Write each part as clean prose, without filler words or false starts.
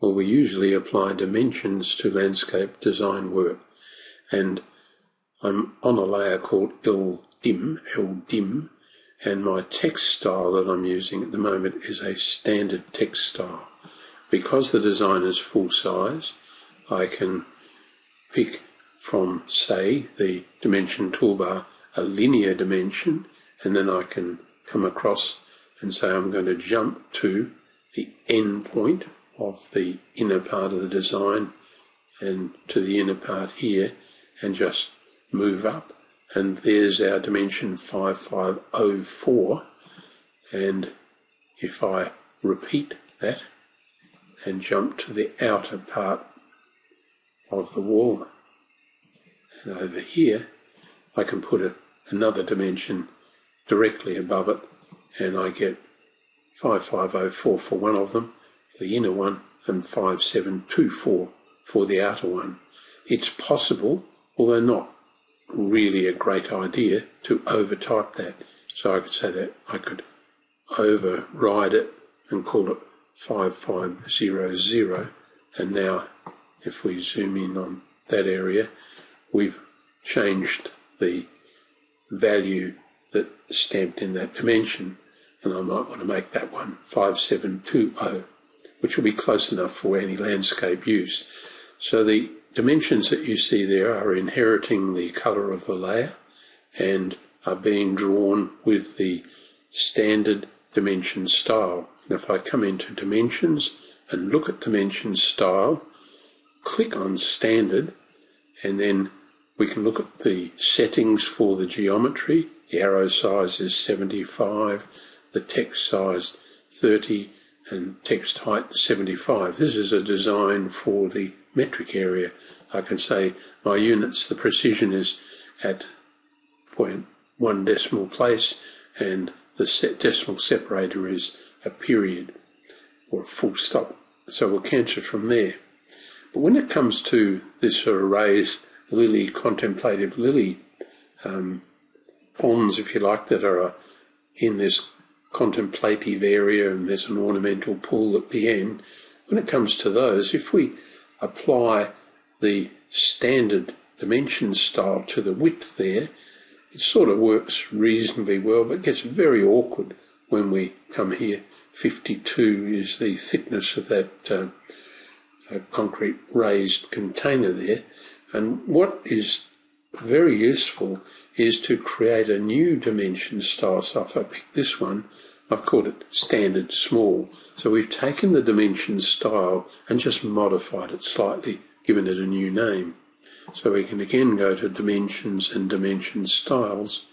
Well, we usually apply dimensions to landscape design work, and I'm on a layer called LDIM, and my text style that I'm using at the moment is a standard text style. Because the design is full size, I can pick from, say, the dimension toolbar, a linear dimension, and then I can come across and say I'm going to jump to the end point of the inner part of the design and to the inner part here, and just move up, and there's our dimension 5504. And if I repeat that and jump to the outer part of the wall, and over here I can put another dimension directly above it, and I get 5504 for one of them, for the inner one, and 5724 for the outer one. It's possible, although not really a great idea, to overtype that. So I could say that I could override it and call it 5500, and now if we zoom in on that area, we've changed the value that's stamped in that dimension, and I might want to make that one 5720, which will be close enough for any landscape use. So the dimensions that you see there are inheriting the colour of the layer and are being drawn with the standard dimension style. And if I come into dimensions and look at dimension style, click on standard, and then we can look at the settings for the geometry. The arrow size is 75, the text size 30, and text height 75. This is a design for the metric area. I can say my units, the precision is at 0.1 decimal place, and the decimal separator is a period or a full stop. So we'll cancel from there. But when it comes to this sort of raised lily, contemplative lily ponds, if you like, that are in this contemplative area, and there's an ornamental pool at the end, when it comes to those, if we apply the standard dimension style to the width there, it sort of works reasonably well, but gets very awkward when we come here. 52 is the thickness of that concrete raised container there. And what is very useful is to create a new dimension style. So if I pick this one, I've called it standard small. So we've taken the dimension style and just modified it slightly, given it a new name. So we can again go to dimensions and dimension styles,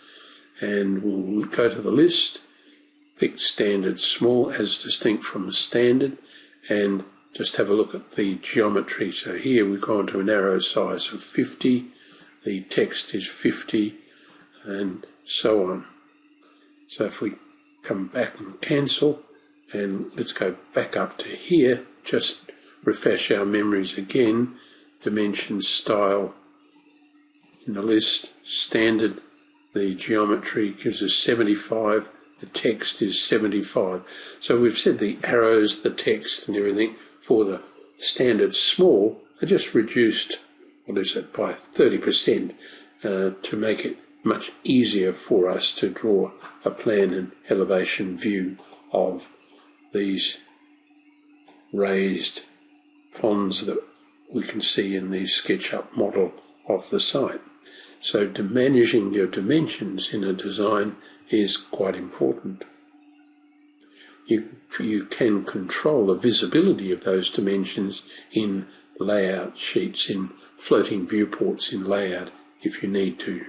and we'll go to the list, pick standard small as distinct from standard, and just have a look at the geometry. So here we've gone to an arrow size of 50, the text is 50, and so on. So if we come back and cancel, and let's go back up to here, just refresh our memories again. Dimension style in the list, standard, the geometry gives us 75, the text is 75. So we've said the arrows, the text and everything for the standard small are just reduced, what is it, by 30% to make it much easier for us to draw a plan and elevation view of these raised ponds that we can see in the SketchUp model of the site. So managing your dimensions in a design is quite important. You can control the visibility of those dimensions in layout sheets, in floating viewports in layout if you need to.